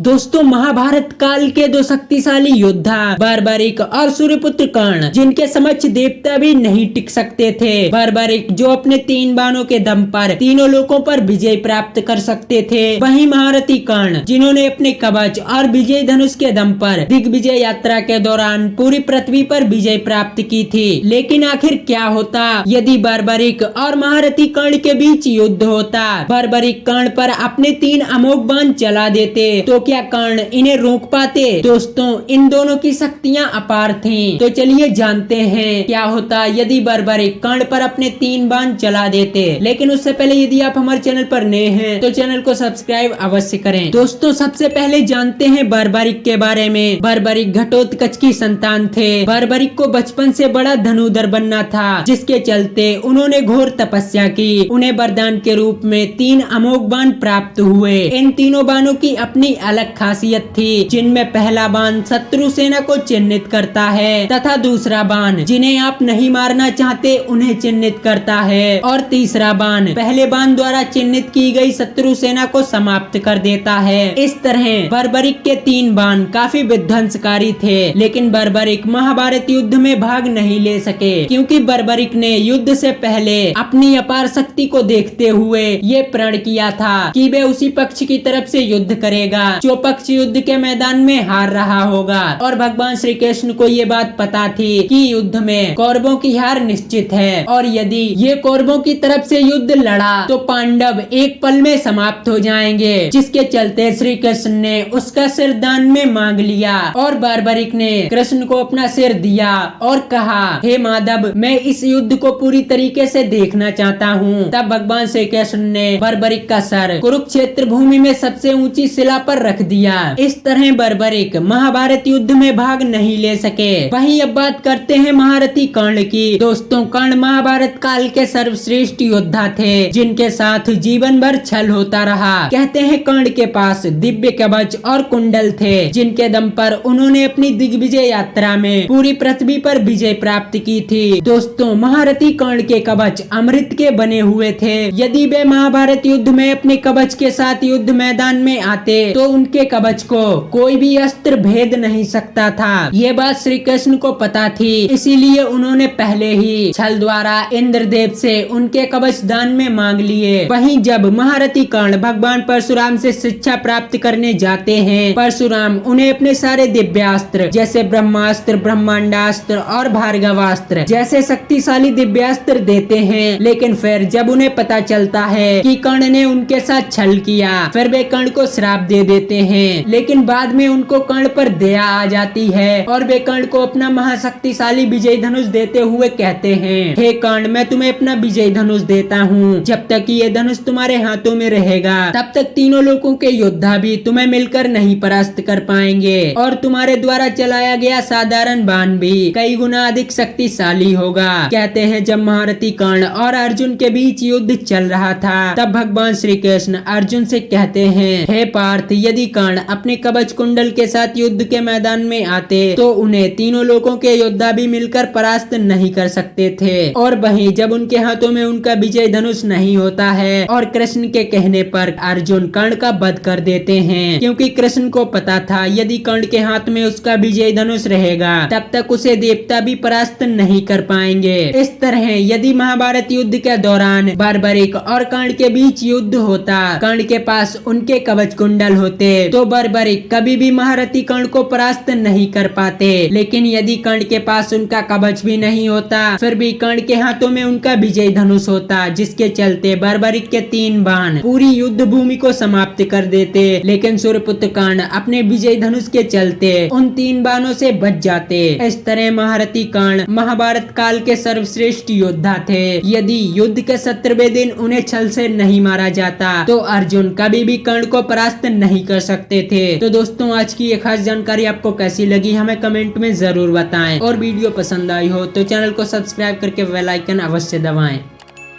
दोस्तों महाभारत काल के दो शक्तिशाली योद्धा बर्बरिक और सूर्यपुत्र कर्ण, जिनके समक्ष देवता भी नहीं टिक सकते थे। बर्बरिक जो अपने 3 बाणों के दम पर तीनों लोकों पर विजय प्राप्त कर सकते थे, वहीं महारथी कर्ण जिन्होंने अपने कवच और विजय धनुष के दम पर दिग्विजय यात्रा के दौरान पूरी पृथ्वी पर विजय प्राप्त की थी। लेकिन आखिर क्या होता यदि बर्बरिक और महारथी कर्ण के बीच युद्ध होता? बर्बरिक कर्ण पर अपने 3 अमोघ बाण चला देते तो क्या कर्ण इन्हें रोक पाते? दोस्तों इन दोनों की शक्तियां अपार थीं। तो चलिए जानते हैं क्या होता यदि बर्बरिक कर्ण पर अपने 3 बाण चला देते। लेकिन उससे पहले यदि आप हमारे चैनल पर नए हैं तो चैनल को सब्सक्राइब अवश्य करें। दोस्तों सबसे पहले जानते हैं बर्बरिक के बारे में। बर्बरिक घटोत्कच की संतान थे। बर्बरिक को बचपन से बड़ा धनुर्धर बनना था, जिसके चलते उन्होंने घोर तपस्या की। उन्हें वरदान के रूप में 3 अमोघ बाण प्राप्त हुए। इन तीनों बाणों की अपनी अलग खासियत थी, जिनमें पहला बाण शत्रु सेना को चिन्हित करता है तथा दूसरा बाण जिन्हें आप नहीं मारना चाहते उन्हें चिन्हित करता है, और तीसरा बाण पहले बाण द्वारा चिन्हित की गई शत्रु सेना को समाप्त कर देता है। इस तरह बर्बरिक के 3 बाण काफी विध्वंसकारी थे। लेकिन बर्बरिक महाभारत युद्ध में भाग नहीं ले सके, क्योंकि बर्बरिक ने युद्ध से पहले अपनी अपार शक्ति को देखते हुए ये प्रण किया था कि वे उसी पक्ष की तरफ से युद्ध करेगा जो पक्ष युद्ध के मैदान में हार रहा होगा। और भगवान श्री कृष्ण को ये बात पता थी कि युद्ध में कौरवों की हार निश्चित है, और यदि ये कौरवों की तरफ से युद्ध लड़ा तो पांडव एक पल में समाप्त हो जाएंगे। जिसके चलते श्री कृष्ण ने उसका सिर दान में मांग लिया, और बर्बरिक ने कृष्ण को अपना सिर दिया और कहा, हे माधव मैं इस युद्ध को पूरी तरीके से देखना चाहता हूँ। तब भगवान श्री कृष्ण ने बर्बरिक का सर कुरुक्षेत्र भूमि में सबसे ऊंची शिला पर रख दिया। इस तरह बर्बरिक महाभारत युद्ध में भाग नहीं ले सके। वहीं अब बात करते हैं महारथी कर्ण की। दोस्तों कर्ण महाभारत काल के सर्वश्रेष्ठ योद्धा थे, जिनके साथ जीवन भर छल होता रहा। कहते हैं कर्ण के पास दिव्य कवच और कुंडल थे, जिनके दम पर उन्होंने अपनी दिग्विजय यात्रा में पूरी पृथ्वी पर विजय प्राप्त की थी। दोस्तों महारथी कर्ण के कवच अमृत के बने हुए थे। यदि वे महाभारत युद्ध में अपने कवच के साथ युद्ध मैदान में आते तो उनके कवच को कोई भी अस्त्र भेद नहीं सकता था। ये बात श्री कृष्ण को पता थी, इसीलिए उन्होंने पहले ही छल द्वारा इंद्रदेव से उनके कवच दान में मांग लिए। वहीं जब महारथी कर्ण भगवान परशुराम से शिक्षा प्राप्त करने जाते हैं, परशुराम उन्हें अपने सारे दिव्यास्त्र जैसे ब्रह्मास्त्र, ब्रह्मांडास्त्र और भार्गवास्त्र जैसे शक्तिशाली दिव्यास्त्र देते हैं। लेकिन फिर जब उन्हें पता चलता है कि कर्ण ने उनके साथ छल किया, फिर वे कर्ण को श्राप दे देते हैं। लेकिन बाद में उनको कर्ण पर दया आ जाती है और वे कर्ण को अपना महाशक्तिशाली विजय धनुष देते हुए कहते हैं, हे कर्ण मैं तुम्हें अपना विजय धनुष देता हूँ। जब तक ये धनुष तुम्हारे हाथों में रहेगा तब तक तीनों लोगों के योद्धा भी तुम्हें मिलकर नहीं परास्त कर पाएंगे, और तुम्हारे द्वारा चलाया गया साधारण बाण भी कई गुना अधिक शक्तिशाली होगा। कहते हैं जब महारथी कर्ण और अर्जुन के बीच युद्ध चल रहा था, तब भगवान श्री कृष्ण अर्जुन से कहते हैं, हे पार्थ यदि कर्ण अपने कवच कुंडल के साथ युद्ध के मैदान में आते तो उन्हें तीनों लोगों के योद्धा भी मिलकर परास्त नहीं कर सकते थे। और वहीं जब उनके हाथों में उनका विजय धनुष नहीं होता है और कृष्ण के कहने पर अर्जुन कर्ण का वध कर देते हैं, क्योंकि कृष्ण को पता था यदि कर्ण के हाथ में उसका विजय धनुष रहेगा तब तक उसे देवता भी परास्त नहीं कर पाएंगे। इस तरह यदि महाभारत युद्ध के दौरान बर्बरिक और कर्ण के बीच युद्ध होता, कर्ण के पास उनके कवच कुंडल होते तो बर्बरिक कभी भी महारथी कर्ण को परास्त नहीं कर पाते। लेकिन यदि कर्ण के पास उनका कवच भी नहीं होता, फिर भी कर्ण के हाथों में उनका विजय धनुष होता, जिसके चलते बर्बरिक के 3 बाण पूरी युद्ध भूमि को समाप्त कर देते। लेकिन सूर्यपुत्र कर्ण अपने विजय धनुष के चलते उन 3 बाणों से बच जाते। इस तरह महारथी कर्ण महाभारत काल के सर्वश्रेष्ठ योद्धा थे। यदि युद्ध के 17वें दिन उन्हें छल से नहीं मारा जाता तो अर्जुन कभी भी कर्ण को परास्त नहीं कर सकते थे। तो दोस्तों आज की ये खास जानकारी आपको कैसी लगी हमें कमेंट में जरूर बताएं, और वीडियो पसंद आई हो तो चैनल को सब्सक्राइब करके बेल आइकन अवश्य दबाएं।